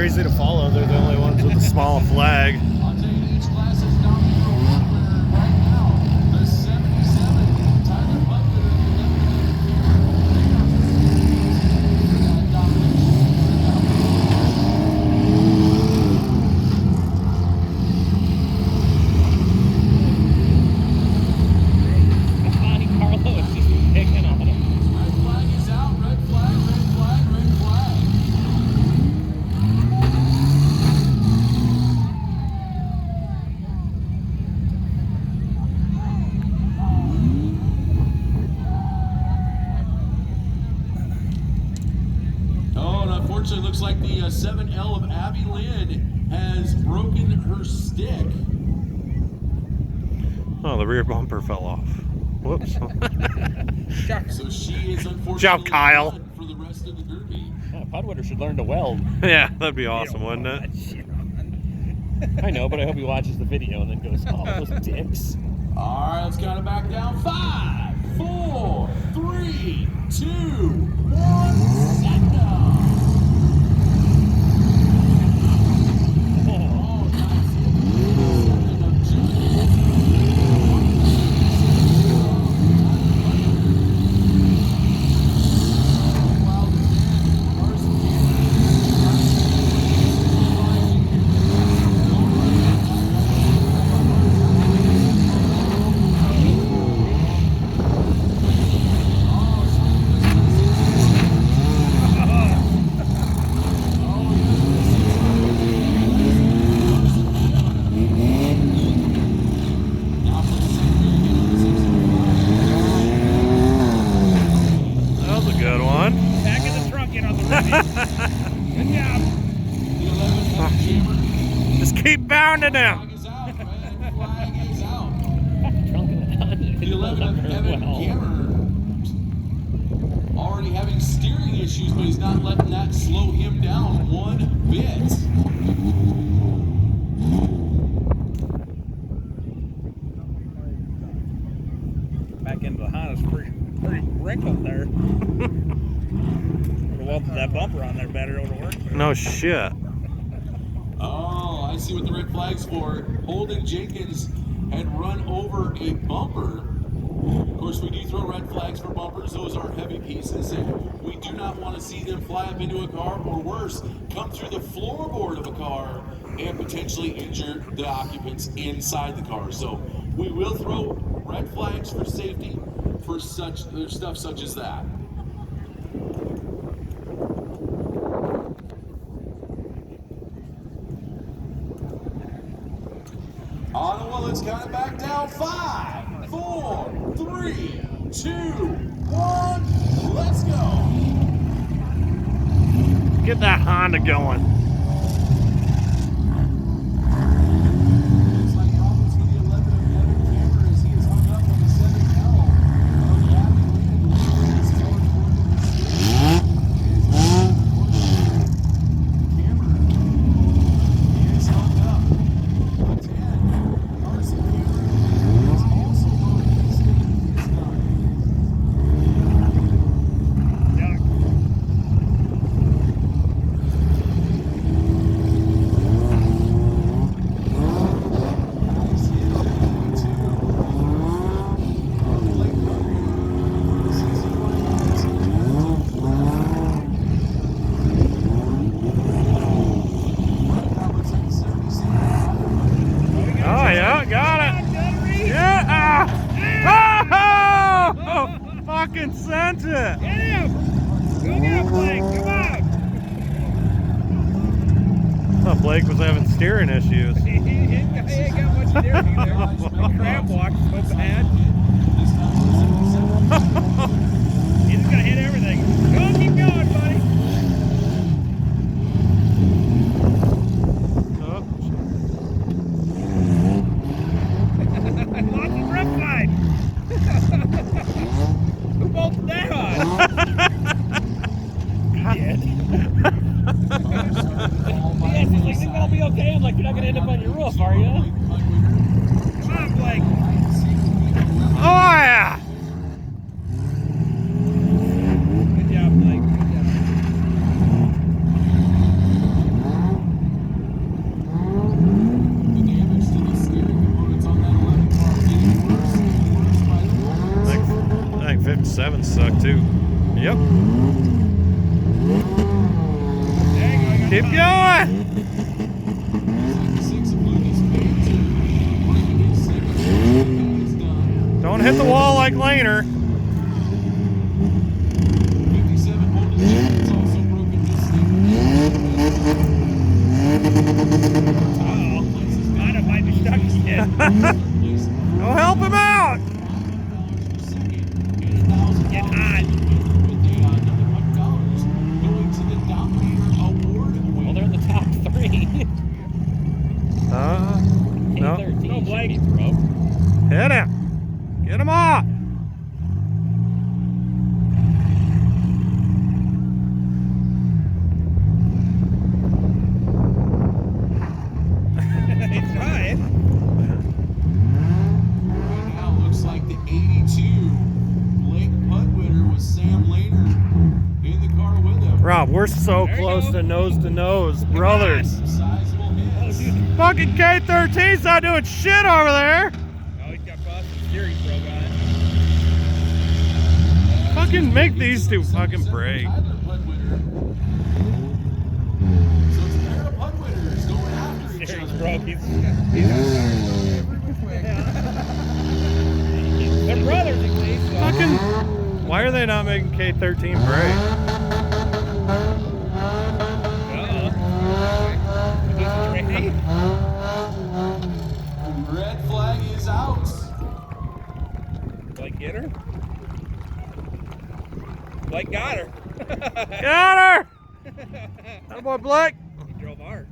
easy to follow. They're the only ones with a small flag. I'll tell you, each class is dominated right now. The 77, Tyler Butler, unfortunately, looks like the 7L of Abby Lynn has broken her stick. Oh, the rear bumper fell off. Whoops. So she is unfortunately Job, Kyle. done for the rest of the derby. Yeah, Podwater should learn to weld. Yeah, that'd be awesome, wouldn't it? I know, but I hope he watches the video and then goes, oh, those dicks. All right, let's count it back down. 5, 4, 3, 2, 1, set go. Just keep bounding him. Flag is out. The 11 of Evan Cameron already having steering issues, but he's not letting that slow him down one bit. Back into the Honda's pretty wrinkled there. Would have welded that bumper on there better, it would have worked. No shit. Oh, I see what the red flag's for. Holden Jenkins had run over a bumper. Of course, we do throw red flags for bumpers. Those are heavy pieces, and we do not want to see them fly up into a car, or worse, come through the floorboard of a car and potentially injure the occupants inside the car. So we will throw red flags for safety for such stuff such as that. Onawa, let's count it back down. 5, 4, 3, 2, 1, let's go. Get that Honda going. It's like problems with the 11 of Evan Cameron as he is hung up on the 7L of Abby Lynn. This is going toward the Cameron is hung up. The 10. Carson Cameron is also broken his stick this time. Oh yeah, got it. Yeah. Oh, fucking sent it. Get him! Go get him, Blake! Come on! I thought Blake was having steering issues. He ain't got much steering there. Crab walk so bad. He's just gonna hit everything. Go, keep going, buddy. Lots of drift line. Who bolted that on? He did. Yes, he's like, think that'll be okay? I'm like, you're not gonna end up on your roof, are you? Come on, Blake. Oh yeah. Good job, Blake. Good job. That sucked too. Yep. Keep going. Don't hit the wall like Laner. 57 Holden Jenkins also broken his stick. It might be stuck again. Go help him out. Get hot. Going to the Dominator Award winner. Well, they're in the top 3. No. K13 No, Blake. should be broke. Hit him. Get him off. He's trying. Right now, looks like the 82 Blake Pudwitter with Sam Laner in the car with him. Rob, we're so There you close go. to nose, brothers. Some sizable hits. Fucking K13's not doing shit over there. Oh, he's got Boston Series broke on it. Fucking make these two fucking break. Tyler Pudwitter. So it's a pair of Pudwitters going after each Series other. broke. They're brothers at least. So. Fucking. Why are they not making K13 break? Ready? Red flag is out. Blake get her? Blake got her. Got her! That boy Blake. He drove hard.